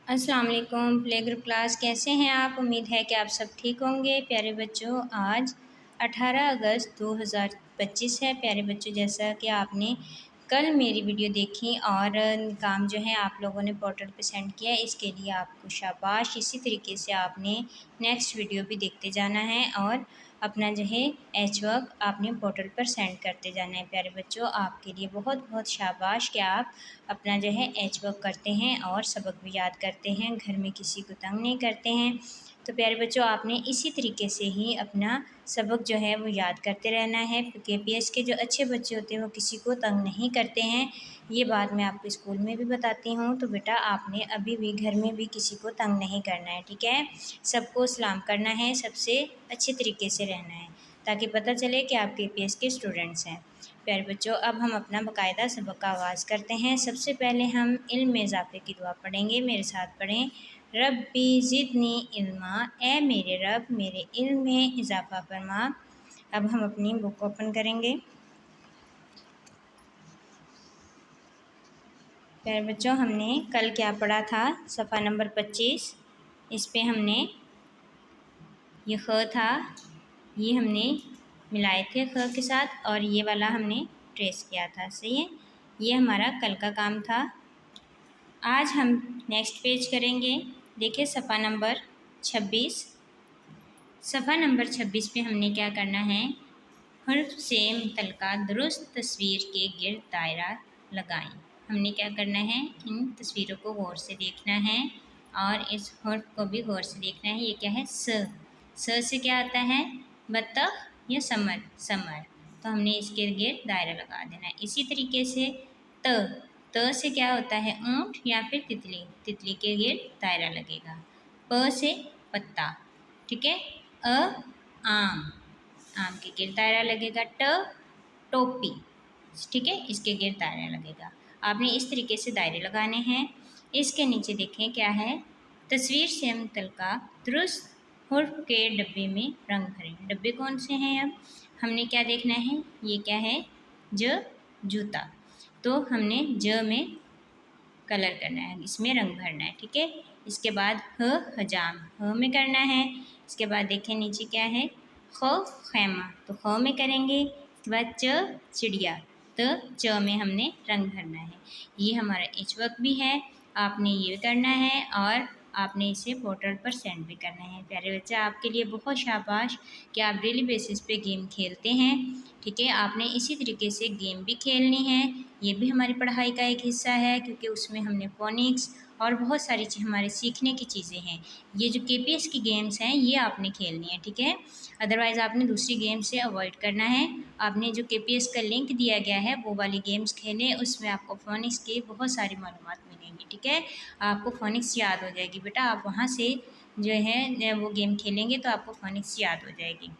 अस्सलाम वालेकुम play group class कैसे हैं आप। उम्मीद है कि आप सब ठीक होंगे। प्यारे बच्चों, आज 18 अगस्त 2025 है। प्यारे बच्चों, जैसा कि आपने कल मेरी वीडियो देखी और काम जो है आप लोगों ने पोर्टल पे सेंड किया, इसके लिए आपको शाबाश। इसी तरीके से आपने नेक्स्ट वीडियो भी देखते जाना है और अपना जो है एच वर्क आपने पोर्टल पर सेंड करते जाना है। प्यारे बच्चों, आपके लिए बहुत बहुत शाबाश कि आप अपना जो है एच वर्क करते हैं और सबक भी याद करते हैं, घर में किसी को तंग नहीं करते हैं। तो प्यारे बच्चों, आपने इसी तरीके से ही अपना सबक जो है वो याद करते रहना है। केपीएस के जो अच्छे बच्चे होते हैं वो किसी को तंग नहीं करते हैं, ये बात मैं आपको स्कूल में भी बताती हूँ। तो बेटा, आपने अभी भी घर में भी किसी को तंग नहीं करना है, ठीक है। सबको सलाम करना है, सबसे अच्छे तरीके से रहना है, ताकि पता चले कि आप केपीएस के स्टूडेंट्स हैं। प्यारे बच्चों, अब हम अपना बाकायदा सबक का आगाज़ करते हैं। सबसे पहले हम इल्म में इजाफ़े की दुआ पढ़ेंगे। मेरे साथ पढ़ें। रब्बी ज़िदनी इल्मा, ए मेरे रब मेरे इल्म में इजाफ़ा फरमा। अब हम अपनी बुक ओपन करेंगे। प्यारे बच्चों, हमने कल क्या पढ़ा था? सफ़ा नंबर 25। इस पे हमने ये ख था, ये हमने मिलाए थे ख के साथ और ये वाला हमने ट्रेस किया था। सही है, ये हमारा कल का काम था। आज हम नेक्स्ट पेज करेंगे। देखिए सफ़ा नंबर 26। सफ़ा नंबर 26 पे हमने क्या करना है? हर्फ से मुतल्लिका दुरुस्त तस्वीर के गिर्द दायरा लगाएं। हमने क्या करना है? इन तस्वीरों को गौर से देखना है और इस हर्फ को भी गौर से देखना है। ये क्या है? स से क्या आता है? बत्तख या समर, समर। तो हमने इसके गिर्द दायरा लगा देना है। इसी तरीके से त से क्या होता है? ऊँट या फिर तितली, तितली के गिर्द दायरा लगेगा। प से पत्ता, ठीक है। आम, आम के गिर्द दायरा लगेगा। टोपी, ठीक है, इसके गिर्द दायरा लगेगा। आपने इस तरीके से दायरे लगाने हैं। इसके नीचे देखें क्या है? तस्वीर से मुतल्लिका दुरुस्त हुर्फ के डब्बे में रंग भरें। डब्बे कौन से हैं? अब हमने क्या देखना है? ये क्या है? जूता। तो हमने ज में कलर करना है, इसमें रंग भरना है, ठीक है। इसके बाद हजाम, ह में करना है। इसके बाद देखें नीचे क्या है? खैमा, तो ख में करेंगे। इसके बाद चिड़िया, तो च में हमने रंग भरना है। ये हमारा एच वर्क भी है, आपने ये करना है और आपने इसे पोर्टल पर सेंड भी करना है। प्यारे बच्चे, आपके लिए बहुत शाबाश कि आप डेली बेसिस पे गेम खेलते हैं, ठीक है। आपने इसी तरीके से गेम भी खेलनी है। ये भी हमारी पढ़ाई का एक हिस्सा है, क्योंकि उसमें हमने फोनिक्स और बहुत सारी हमारे सीखने की चीज़ें हैं। ये जो केपीएस की गेम्स हैं ये आपने खेलनी है, ठीक है। अदरवाइज़ आपने दूसरी गेम से अवॉइड करना है। आपने जो केपीएस का लिंक दिया गया है वो वाली गेम्स खेलें, उसमें आपको फोनिक्स की बहुत सारी मालूमात मिलेंगी, ठीक है। आपको फोनिक्स याद हो जाएगी बेटा, आप वहाँ से जो है वो गेम खेलेंगे तो आपको फोनिक्स याद हो जाएगी।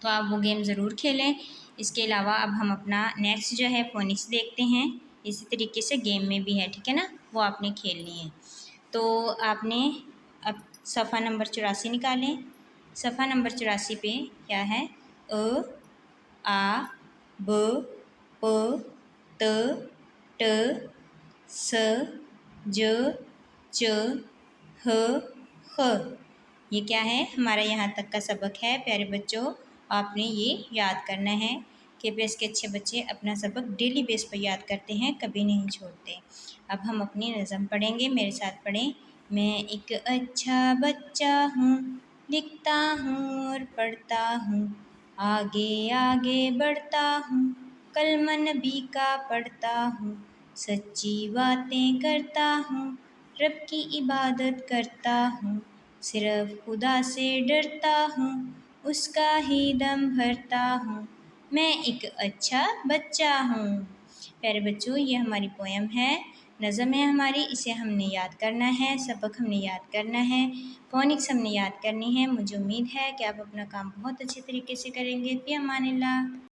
तो आप वो गेम ज़रूर खेलें। इसके अलावा अब हम अपना नेक्स्ट जो है फोनिक्स देखते हैं। इसी तरीके से गेम में भी है, ठीक है ना, वो आपने खेलनी है। तो आपने अब सफ़ा नंबर 84 निकालें। सफ़ा नंबर 84 पे क्या है? अ, आ, ब, प, त, ट, स, ज, च, ह, ख। ये क्या है? हमारा यहाँ तक का सबक है। प्यारे बच्चों, आपने ये याद करना है। केपीएस के अच्छे बच्चे अपना सबक डेली बेस पर याद करते हैं, कभी नहीं छोड़ते। अब हम अपनी नज़म पढ़ेंगे। मेरे साथ पढ़ें। मैं एक अच्छा बच्चा हूँ, लिखता हूँ और पढ़ता हूँ, आगे आगे बढ़ता हूँ, कलमा नबी का पढ़ता हूँ, सच्ची बातें करता हूँ, रब की इबादत करता हूँ, सिर्फ खुदा से डरता हूँ, उसका ही दम भरता हूँ, मैं एक अच्छा बच्चा हूँ। प्यारे बच्चों, ये हमारी पोएम है, नज़म है हमारी। इसे हमने याद करना है, सबक हमने याद करना है, फोनिक्स हमने याद करनी है। मुझे उम्मीद है कि आप अपना काम बहुत अच्छे तरीके से करेंगे। फ़ी अमानिल्लाह।